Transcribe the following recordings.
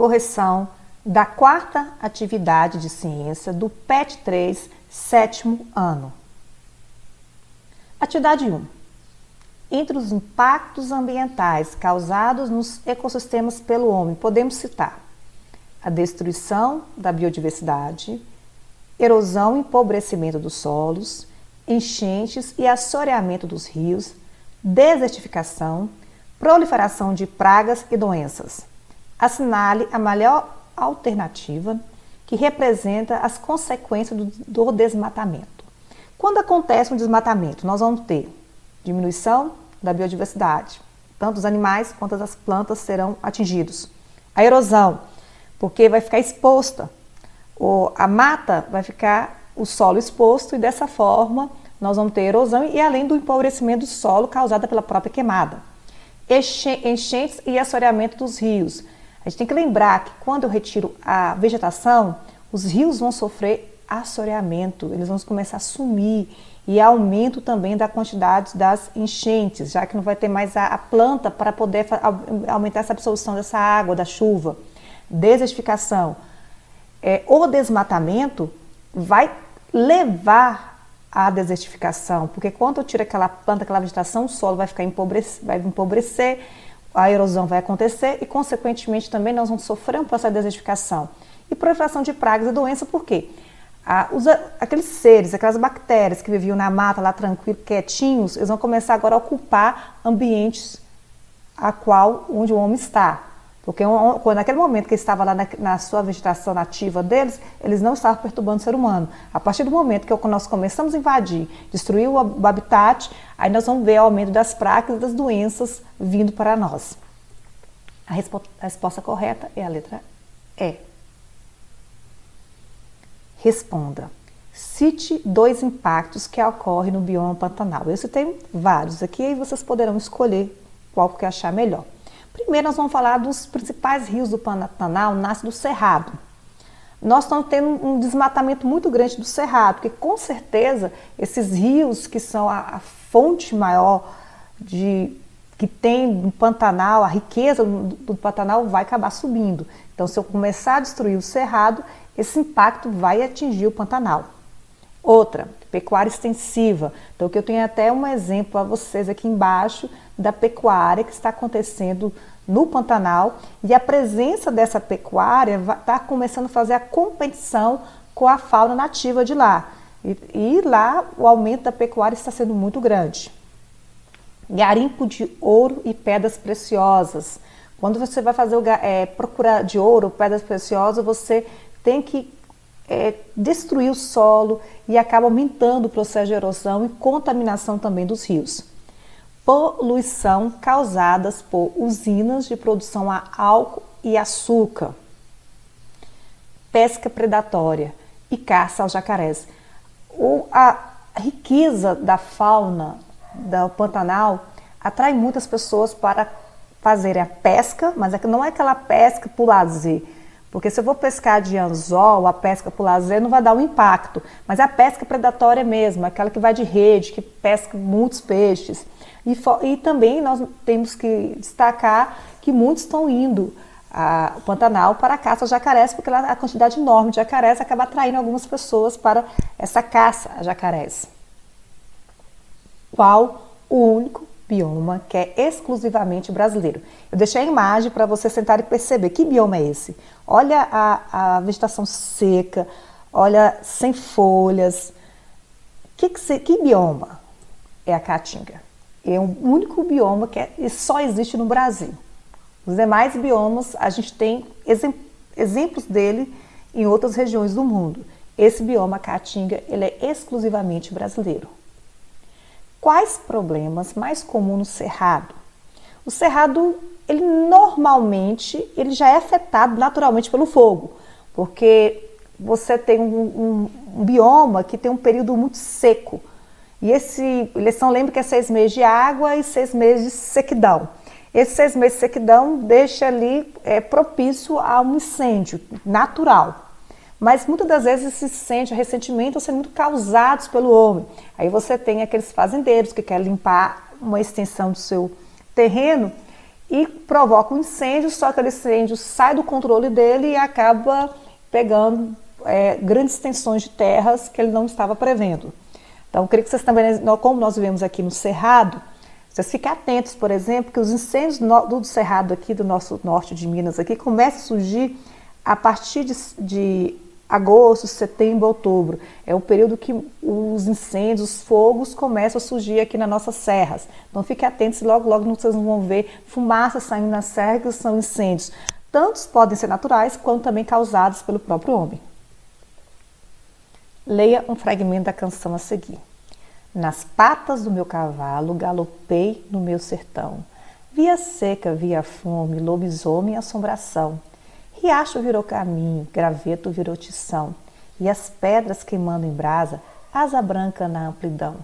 correção da quarta atividade de ciência do PET 3, sétimo ano. Atividade 1. Entre os impactos ambientais causados nos ecossistemas pelo homem, podemos citar a destruição da biodiversidade, erosão e empobrecimento dos solos, enchentes e assoreamento dos rios, desertificação, proliferação de pragas e doenças. Assinale a melhor alternativa que representa as consequências do desmatamento. Quando acontece um desmatamento, nós vamos ter diminuição da biodiversidade. Tanto os animais quanto as plantas serão atingidos. A erosão, porque vai ficar exposta. A mata vai ficar o solo exposto e dessa forma nós vamos ter erosão e além do empobrecimento do solo causada pela própria queimada. Enchentes e assoreamento dos rios. A gente tem que lembrar que quando eu retiro a vegetação, os rios vão sofrer assoreamento, eles vão começar a sumir e aumento também da quantidade das enchentes, já que não vai ter mais a planta para poder aumentar essa absorção dessa água, da chuva. Desertificação. O desmatamento vai levar à desertificação, porque quando eu tiro aquela planta, aquela vegetação, o solo vai vai empobrecer, a erosão vai acontecer e, consequentemente, também nós vamos sofrer um processo de desertificação. E proliferação de pragas e doenças, por quê? Aqueles seres, aquelas bactérias que viviam na mata lá tranquilo, quietinhos, eles vão começar agora a ocupar ambientes onde o homem está. Porque naquele momento que ele estava lá na sua vegetação nativa deles, eles não estavam perturbando o ser humano. A partir do momento que nós começamos a invadir, destruir o habitat, aí nós vamos ver o aumento das pragas e das doenças vindo para nós. A resposta correta é a letra E. Responda. Cite 2 impactos que ocorrem no bioma Pantanal. Eu citei vários aqui e vocês poderão escolher qual que achar melhor. Primeiro nós vamos falar dos principais rios do Pantanal, nasce do Cerrado. Nós estamos tendo um desmatamento muito grande do Cerrado, porque com certeza esses rios que são a fonte maior que tem no Pantanal, a riqueza do Pantanal vai acabar subindo. Então se eu começar a destruir o Cerrado, esse impacto vai atingir o Pantanal. Outra, pecuária extensiva. Então que eu tenho até um exemplo para vocês aqui embaixo da pecuária que está acontecendo no Pantanal e a presença dessa pecuária está começando a fazer a competição com a fauna nativa de lá. E lá o aumento da pecuária está sendo muito grande. Garimpo de ouro e pedras preciosas. Quando você vai fazer procura de ouro, pedras preciosas, você tem que destruir o solo e acaba aumentando o processo de erosão e contaminação também dos rios. Poluição causadas por usinas de produção a álcool e açúcar. Pesca predatória e caça aos jacarés. A riqueza da fauna do Pantanal atrai muitas pessoas para fazerem a pesca, mas não é aquela pesca por lazer. Porque se eu vou pescar de anzol, a pesca por lazer não vai dar um impacto. Mas a pesca predatória mesmo, aquela que vai de rede, que pesca muitos peixes. E também nós temos que destacar que muitos estão indo ao Pantanal para a caça aos jacarés, porque lá a quantidade enorme de jacarés acaba atraindo algumas pessoas para essa caça a jacarés. Qual o único bioma que é exclusivamente brasileiro? Eu deixei a imagem para você sentar e perceber que bioma é esse. Olha a vegetação seca, olha sem folhas. Que bioma é a Caatinga? É o único bioma que só existe no Brasil. Os demais biomas, a gente tem exemplos dele em outras regiões do mundo. Esse bioma Caatinga, ele é exclusivamente brasileiro. Quais problemas mais comuns no Cerrado? O Cerrado, ele normalmente, ele já é afetado naturalmente pelo fogo, porque você tem um bioma que tem um período muito seco. E lembra que é 6 meses de água e 6 meses de sequidão. Esses 6 meses de sequidão deixa ali propício a um incêndio natural. Mas muitas das vezes esses incêndios, ressentimento, estão sendo muito causados pelo homem. Aí você tem aqueles fazendeiros que querem limpar uma extensão do seu terreno e provoca um incêndio, só que aquele incêndio sai do controle dele e acaba pegando grandes extensões de terras que ele não estava prevendo. Então, eu queria que vocês também, como nós vivemos aqui no Cerrado, vocês fiquem atentos, por exemplo, que os incêndios do Cerrado aqui, do nosso norte de Minas aqui, começam a surgir a partir de agosto, setembro, outubro. É o período que os incêndios, os fogos começam a surgir aqui nas nossas serras. Então fiquem atentos, logo vocês vão ver fumaça saindo nas serras, que são incêndios. Tantos podem ser naturais, quanto também causados pelo próprio homem. Leia um fragmento da canção a seguir. Nas patas do meu cavalo, galopei no meu sertão. Via seca, via fome, lobisomem e assombração. Riacho virou caminho, graveto virou tição. E as pedras queimando em brasa, asa branca na amplidão.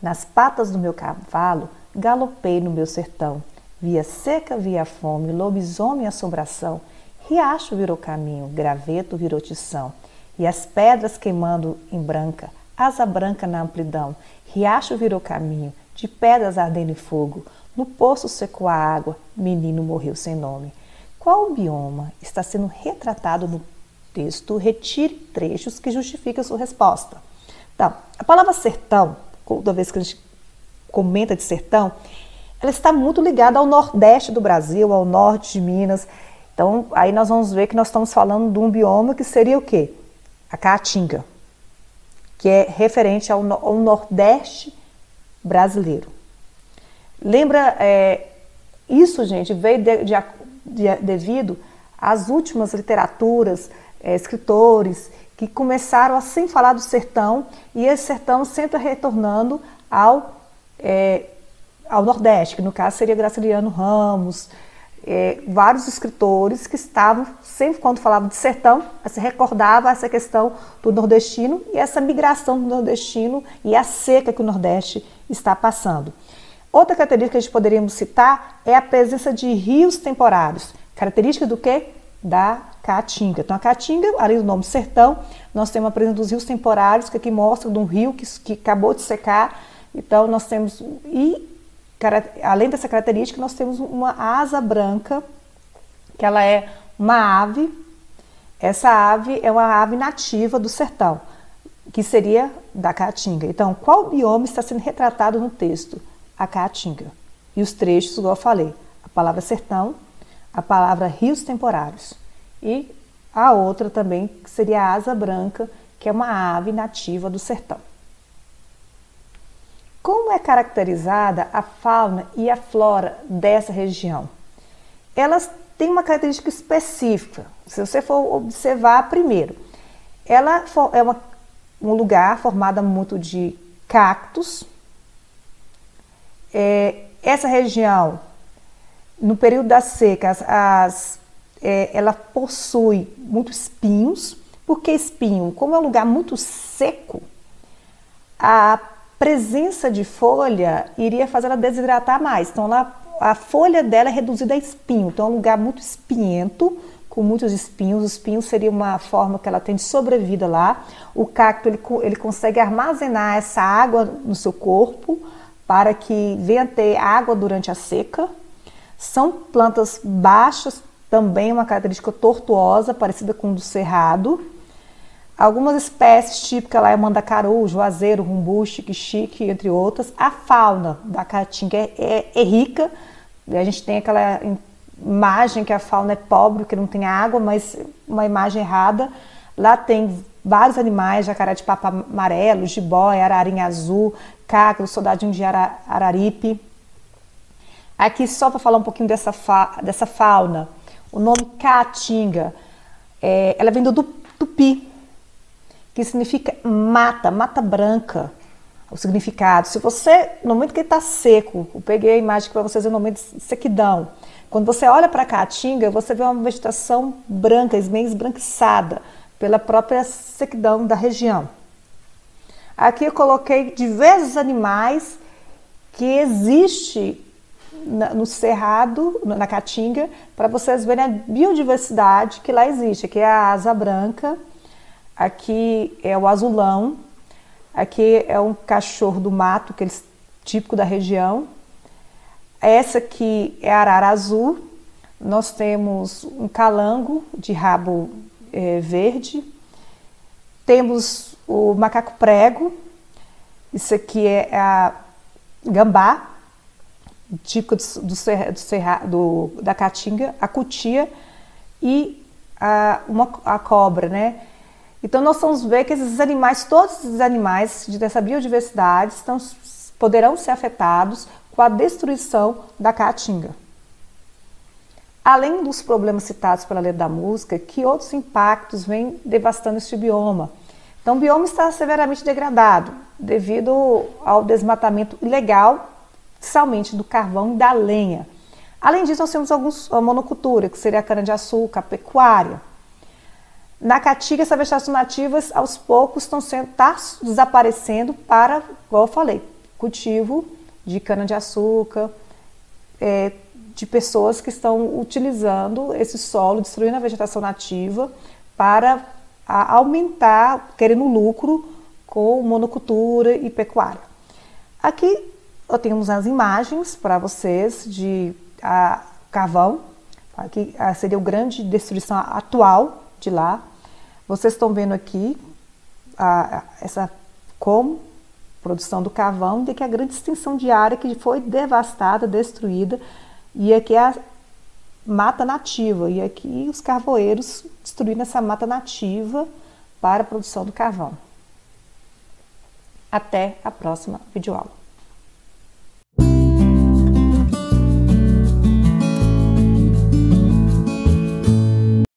Nas patas do meu cavalo, galopei no meu sertão. Via seca, via fome, lobisomem e assombração. Riacho virou caminho, graveto virou tição. E as pedras queimando em branca, asa branca na amplidão. Riacho virou caminho, de pedras ardendo em fogo. No poço secou a água, menino morreu sem nome. Qual bioma está sendo retratado no texto? Retire trechos que justifiquem a sua resposta. Então, a palavra sertão, toda vez que a gente comenta de sertão, ela está muito ligada ao nordeste do Brasil, ao norte de Minas. Então, aí nós vamos ver que nós estamos falando de um bioma que seria o quê? A Caatinga, que é referente ao nordeste brasileiro. Lembra, isso, gente, veio devido às últimas literaturas, escritores, que começaram a sem falar do sertão, e esse sertão sempre retornando ao Nordeste, que no caso seria Graciliano Ramos, vários escritores que estavam, sempre quando falavam de sertão, se recordava essa questão do nordestino e essa migração do nordestino e a seca que o Nordeste está passando. Outra característica que a gente poderíamos citar é a presença de rios temporários. Característica do quê? Da Caatinga. Então a Caatinga, além do nome sertão, nós temos a presença dos rios temporários, que aqui mostra de um rio que acabou de secar. Então nós temos, além dessa característica, nós temos uma asa branca, que ela é uma ave. Essa ave é uma ave nativa do sertão, que seria da Caatinga. Então, qual bioma está sendo retratado no texto? A Caatinga. E os trechos, igual eu falei, a palavra sertão, a palavra rios temporários. E a outra também, que seria a asa branca, que é uma ave nativa do sertão. Como é caracterizada a fauna e a flora dessa região? Elas têm uma característica específica. Se você for observar primeiro, ela é um lugar formado muito de cactos. Essa região, no período da seca, ela possui muitos espinhos. Por que espinho? Como é um lugar muito seco, a presença de folha iria fazer ela desidratar mais. Então, a folha dela é reduzida a espinho. Então, é um lugar muito espinhento, com muitos espinhos. Os espinhos seria uma forma que ela tem de sobrevida lá. O cacto, ele consegue armazenar essa água no seu corpo para que venha ter água durante a seca. São plantas baixas, também uma característica tortuosa, parecida com o do cerrado. Algumas espécies típicas lá é mandacaru, juazeiro, rumbu, xique-xique, entre outras. A fauna da Caatinga é rica. A gente tem aquela imagem que a fauna é pobre, que não tem água, mas uma imagem errada. Lá tem vários animais, jacaré de papo amarelo, jiboia, ararinha azul, cácaro, soldadinho de araripe. Aqui, só para falar um pouquinho dessa fauna, o nome Caatinga, ela vem do tupi, que significa mata branca, o significado. Se você, no momento que ele está seco, eu peguei a imagem para vocês no momento de sequidão, quando você olha para a Caatinga, você vê uma vegetação branca, meio esbranquiçada, pela própria sequidão da região. Aqui eu coloquei diversos animais que existem no Cerrado, na Caatinga, para vocês verem a biodiversidade que lá existe. Aqui é a asa branca, aqui é o azulão, aqui é um cachorro do mato, típico da região. Essa aqui é a arara azul. Nós temos um calango de rabo verde. Temos o macaco prego. Isso aqui é a gambá, típico da Caatinga, a cutia e a cobra, né? Então nós vamos ver que esses animais, todos esses animais dessa biodiversidade poderão ser afetados com a destruição da Caatinga. Além dos problemas citados pela letra da música, que outros impactos vêm devastando este bioma? Então o bioma está severamente degradado devido ao desmatamento ilegal, especialmente do carvão e da lenha. Além disso, nós temos a monocultura, que seria a cana-de-açúcar, a pecuária. Na Caatinga, essas vegetações nativas, aos poucos, estão desaparecendo para, igual eu falei, cultivo de cana-de-açúcar, de pessoas que estão utilizando esse solo, destruindo a vegetação nativa para aumentar, querendo lucro com monocultura e pecuária. Aqui temos as imagens para vocês de carvão. Aqui seria a grande destruição atual de lá. Vocês estão vendo aqui essa produção do carvão e aqui a grande extensão de área que foi devastada, destruída. E aqui é a mata nativa. E aqui os carvoeiros destruindo essa mata nativa para a produção do carvão. Até a próxima videoaula.